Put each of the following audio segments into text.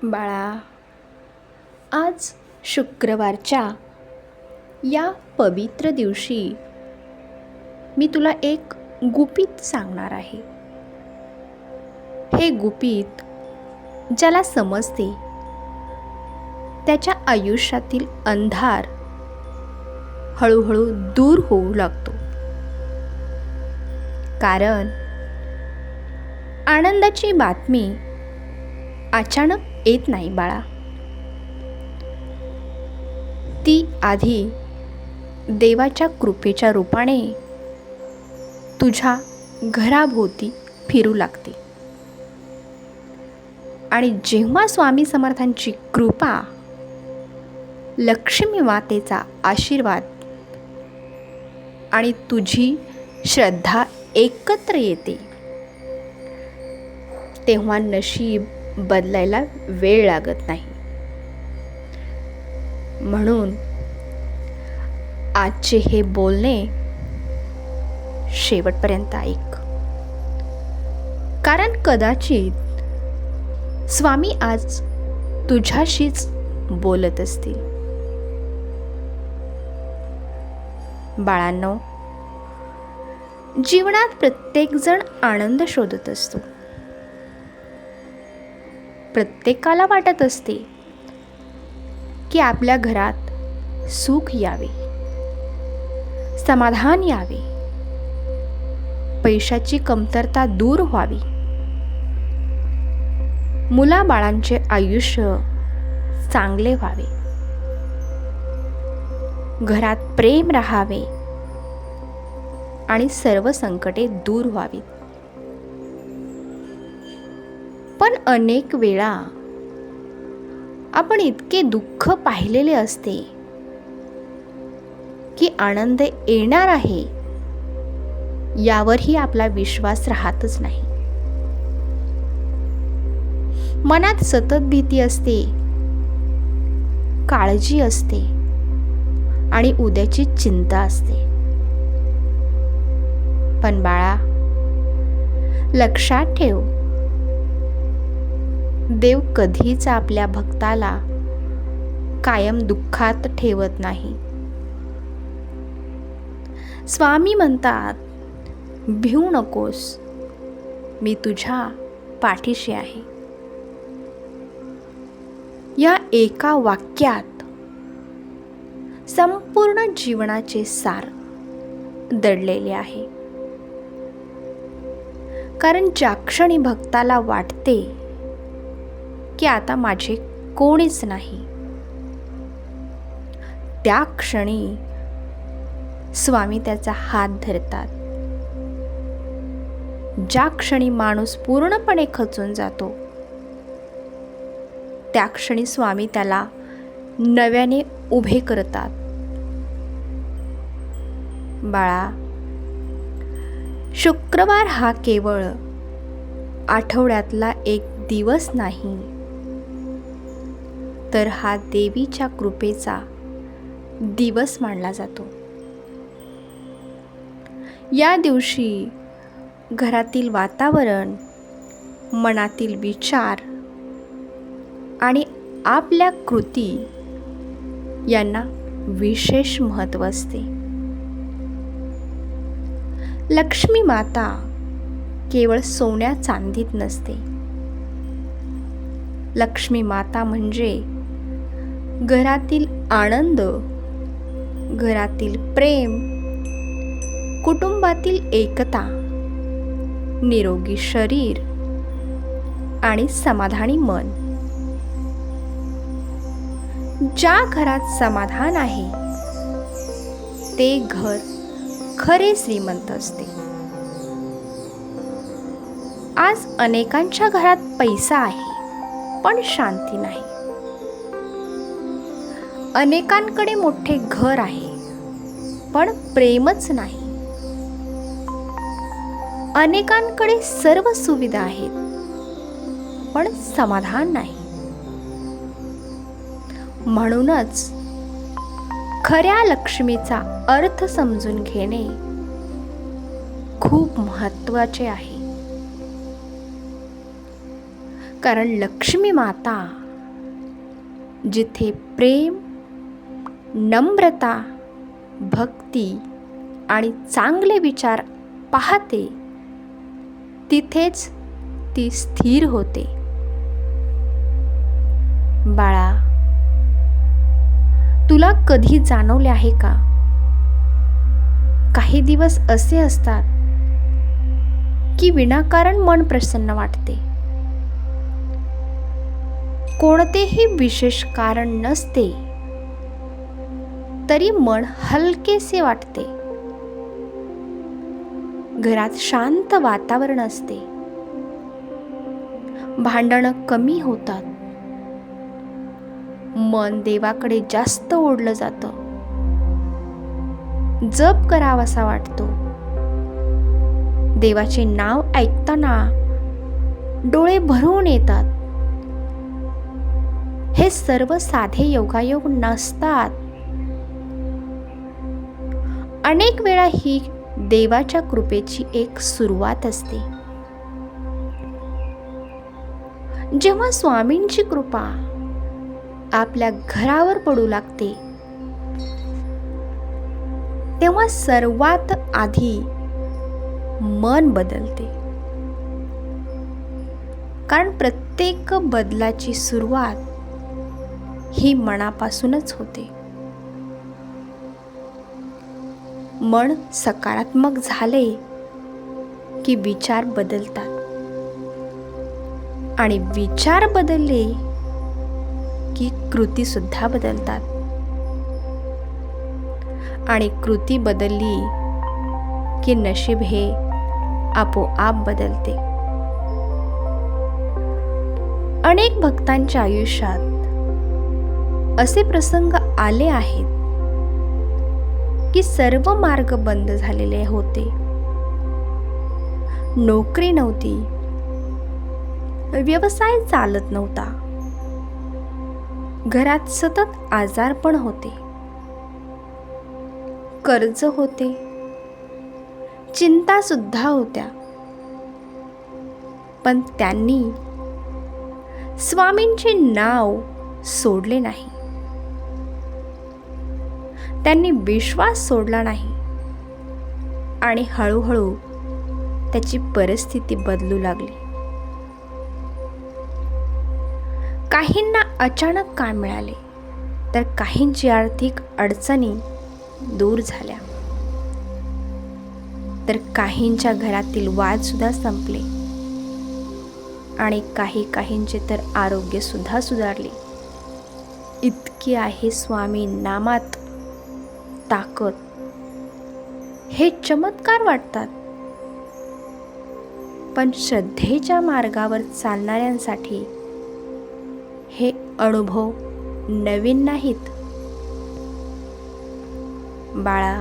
बाळा, आज शुक्रवारच्या या पवित्र दिवशी मी तुला एक गुपित सांगणार आहे. हे गुपित ज्याला समजते त्याच्या आयुष्यातील अंधार हळूहळू दूर होऊ लागतो. कारण आनंदाची बातमी अचानक येत नाही बाळा. ती आधी देवाच्या कृपेच्या रूपाने तुझ्या घराभोवती फिरू लागते. आणि जेव्हा स्वामी समर्थांची कृपा, लक्ष्मी मातेचा आशीर्वाद आणि तुझी श्रद्धा एकत्र येते, तेव्हा नशीब बदलायला वेळ लागत नाही. म्हणून आजचे हे बोलणे शेवटपर्यंत ऐक. कारण कदाचित स्वामी आज तुझ्याशीच बोलत असतील. बाळांनो, जीवनात प्रत्येकजण आनंद शोधत असतो. प्रत्येकाला वाटत असते की आपल्या घरात सुख यावे, समाधान यावे, पैशाची कमतरता दूर व्हावी, मुलाबाळांचे आयुष्य चांगले व्हावे, घरात प्रेम राहावे आणि सर्व संकटे दूर व्हावीत. पण अनेक वेळा आपण इतके दुःख पाहिलेले असते की आनंद येणार आहे यावरही आपला विश्वास राहतच नाही. मनात सतत भीती असते, काळजी असते आणि उद्याची चिंता असते. पण बाळा, लक्षात ठेव, देव कधीच आपल्या भक्ताला कायम दुःखात ठेवत नाही. स्वामी म्हणतात, भिऊ नकोस, मी तुझ्या पाठीशी आहे. या एका वाक्यात संपूर्ण जीवनाचे सार दडलेले आहे. कारण ज्या क्षणी भक्ताला वाटते की आता माझे कोणीच नाही, त्या क्षणी स्वामी त्याचा हात धरतात. ज्या क्षणी माणूस पूर्णपणे खचून जातो, त्या क्षणी स्वामी त्याला नव्याने उभे करतात. बाळा, शुक्रवार हा केवळ आठवड्यातला एक दिवस नाही, तर हा देवीच्या कृपेचा दिवस मानला जातो. या दिवशी घरातील वातावरण, मनातील विचार आणि आपल्या कृती यांना विशेष महत्त्व असते. लक्ष्मी माता केवळ सोन्या चांदीत नसते. लक्ष्मी माता म्हणजे घरातील आनंद, घरातील प्रेम, कुटुंबातील एकता, निरोगी शरीर आणि समाधानी मन. ज्या घरात समाधान आहे ते घर खरे श्रीमंत असते. आज अनेकांच्या घरात पैसा आहे पण शांती नाही. अनेकांकडे मोठे घर आहे पण प्रेमच नाही. अनेकांकडे सर्व सुविधा आहेत पण समाधान नाही. म्हणूनच खऱ्या लक्ष्मीचा अर्थ समजून घेणे खूप महत्त्वाचे आहे. कारण लक्ष्मी माता जिथे प्रेम, नम्रता, भक्ती आणि चांगले विचार पाहते, तिथेच ती स्थिर होते. बाळा, तुला कधी जाणवले आहे का, काही दिवस असे असतात की विनाकारण मन प्रसन्न वाटते. कोणतेही विशेष कारण नसते तरी मन हलकेसे वाटते. घरात शांत वातावरण असते. भांडणं कमी होतात. मन देवाकडे जास्त ओढलं जातं. जप करावासा वाटतो. देवाचे नाव ऐकताना डोळे भरून येतात. हे सर्व साधे योगायोग नसतात. अनेक वेळा ही देवाच्या कृपेची एक सुरुवात असते. जेव्हा स्वामींची कृपा आपल्या घरावर पडू लागते, तेव्हा सर्वात आधी मन बदलते. कारण प्रत्येक बदलाची सुरुवात ही मनापासूनच होते. मन सकारात्मक झाले की विचार बदलतात, आणि विचार बदलले की कृती सुद्धा बदलतात, आणि कृती बदलली की नशीब हे आपोआप बदलते. अनेक भक्तांच्या आयुष्यात असे प्रसंग आले आहेत की सर्व मार्ग बंद झालेले होते. नोकरी नव्हती, व्यवसाय चालत नव्हता, घरात सतत आजारपण होते, कर्ज होते, चिंता सुद्धा होत्या. पण त्यांनी स्वामींचे नाव सोडले नाही. त्यांनी विश्वास सोडला नाही, आणि हळूहळू त्याची परिस्थिती बदलू लागली. काहींना अचानक काम मिळाले, तर काहींची आर्थिक अडचणी दूर झाल्या, तर काहींच्या घरातील वाद सुद्धा संपले, आणि काहींचे तर आरोग्य सुद्धा सुधारले. इतकी आहे स्वामी नामात ताकद. हे चमत्कार वाटतात, पण श्रद्धेच्या मार्गावर चालणाऱ्यांसाठी हे अनुभव नवीन नाहीत. बाळा,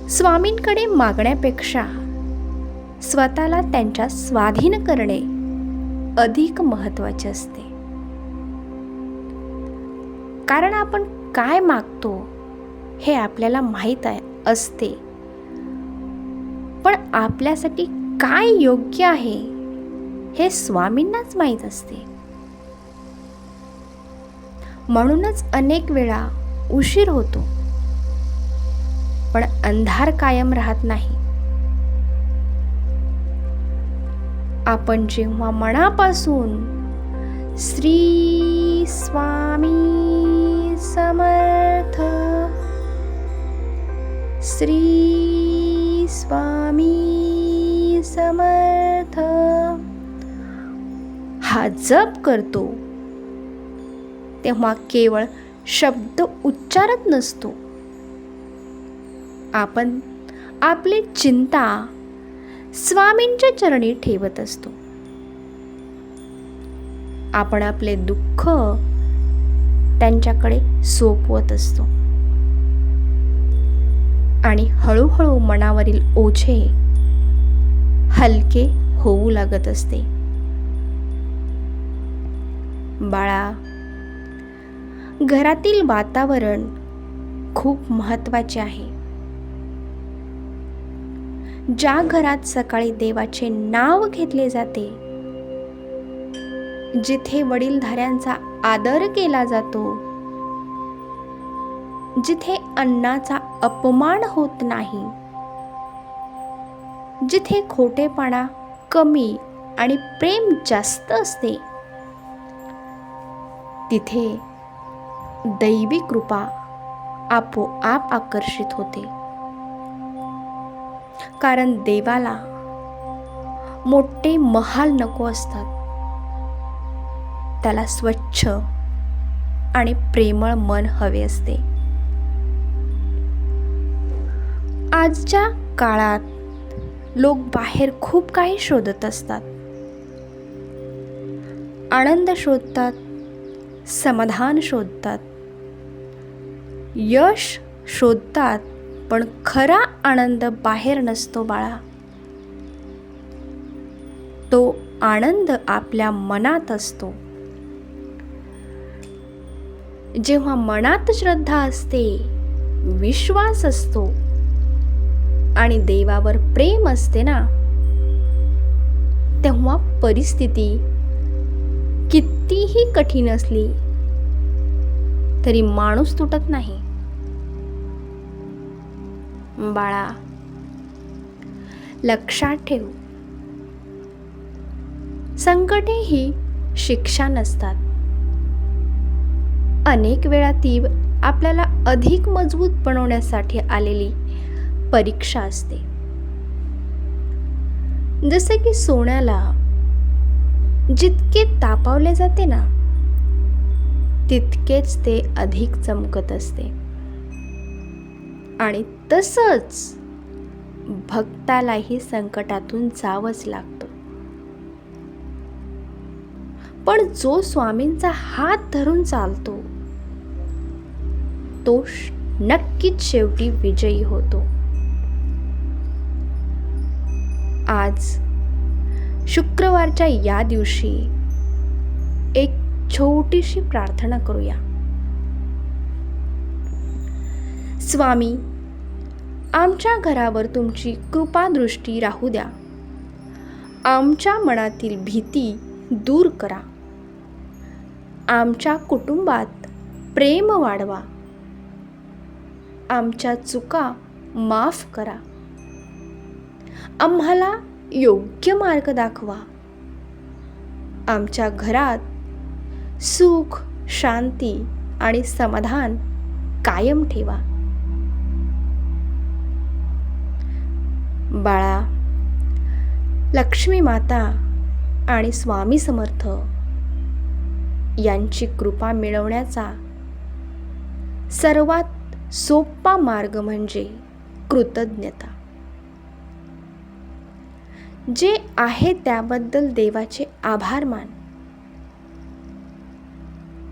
स्वामींकडे मागण्यापेक्षा स्वतःला त्यांच्या स्वाधीन करणे अधिक महत्त्वाचे असते. कारण आपण काय मागतो हे आपल्याला माहीत असते, पण आपल्यासाठी काय योग्य आहे हे स्वामींनाच माहीत असते. म्हणूनच अनेक वेळा उशीर होतो, पण अंधार कायम राहत नाही. आपण जेव्हा मनापासून श्री स्वामी समर्थ, श्री स्वामी समर्थ हा जप करतो, तेव्हा केवळ शब्द उच्चारत नसतो. आपण आपली चिंता स्वामींच्या चरणी ठेवत असतो. आपण आपले दुःख त्यांच्याकडे सोपवत असतो, आणि हळूहळू मनावरील ओझे हलके होऊ लागत असते. बाळा, घरातील वातावरण खूप महत्त्वाचे आहे. ज्या घरात सकाळी देवाचे नाव घेतले जाते, जिथे वडीलधाऱ्यांचा आदर केला जातो, जिथे अन्नाचा अपमान होत नाही, जिथे खोटेपणा कमी आणि प्रेम जास्त असते, तिथे दैवी कृपा आपोआप आकर्षित होते. कारण देवाला मोठे महाल नको असतात, त्याला स्वच्छ आणि प्रेमळ मन हवे असते. आजच्या काळात लोक बाहेर खूप काही शोधत असतात. आनंद शोधतात, समाधान शोधतात, यश शोधतात, पण खरा आनंद बाहेर नसतो बाळा. तो आनंद आपल्या मनात असतो. जेव्हा मनात श्रद्धा असते, विश्वास असतो आणि देवावर प्रेम असते ना, तेव्हा परिस्थिती कितीही कठीण असली तरी माणूस तुटत नाही. बाळा, लक्षात ठेव, संकटे ही शिक्षा नसतात. अनेक वेळा ती आपल्याला अधिक मजबूत बनवण्यासाठी आलेली परीक्षा असते. जसे की सोन्याला जितके तापवले जाते ना, तितकेच ते अधिक चमकत असते. आणि तसंच भक्तालाही संकटातून जावंच लागतं. पण जो स्वामींचा हात धरून चालतो, तो नक्कीच शेवटी विजयी होतो. आज शुक्रवारच्या या दिवशी एक छोटीशी प्रार्थना करूया. स्वामी, आमच्या घरावर तुमची कृपादृष्टी राहू द्या. आमच्या मनातील भीती दूर करा. आमच्या कुटुंबात प्रेम वाढवा. आमच्या चुका माफ करा. आम्हाला योग्य मार्ग दाखवा. आमच्या घरात सुख, शांती आणि समाधान कायम ठेवा. बाळा, लक्ष्मी माता आणि स्वामी समर्थ यांची कृपा मिळवण्याचा सर्वात सोपा मार्ग म्हणजे कृतज्ञता. जे आहे त्याबद्दल देवाचे आभार मान.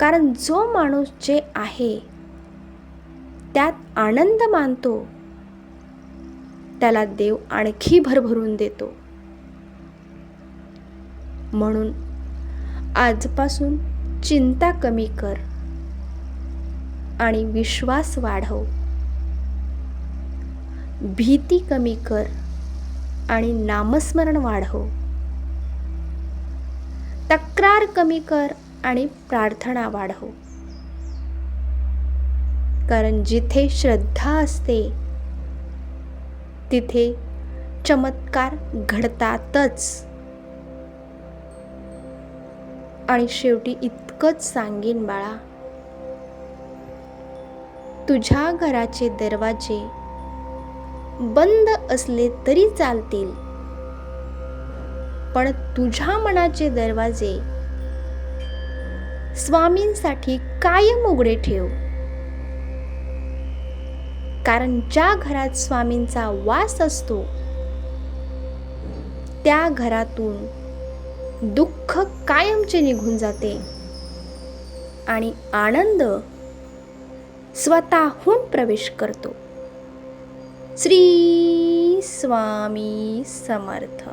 कारण जो माणूस जे आहे त्यात आनंद मानतो, त्याला देव आणखी भरभरून देतो. म्हणून आजपासून चिंता कमी कर आणि विश्वास वाढव. भीती कमी कर आणि नामस्मरण वाढव. तक्रार कमी कर आणि प्रार्थना वाढव. कारण जिथे श्रद्धा असते, तिथे चमत्कार घडतातच. आणि शेवटी इतकंच सांगेन बाळा, तुझ्या घराचे दरवाजे बंद असले तरी चालतील, पण तुझ्या मनाचे दरवाजे स्वामींसाठी कायम उघडे ठेव. कारण ज्या घरात स्वामींचा वास असतो, त्या घरातून दुःख कायमचे निघून जाते आणि आनंद स्वतःहून प्रवेश करतो. श्री स्वामी समर्थ.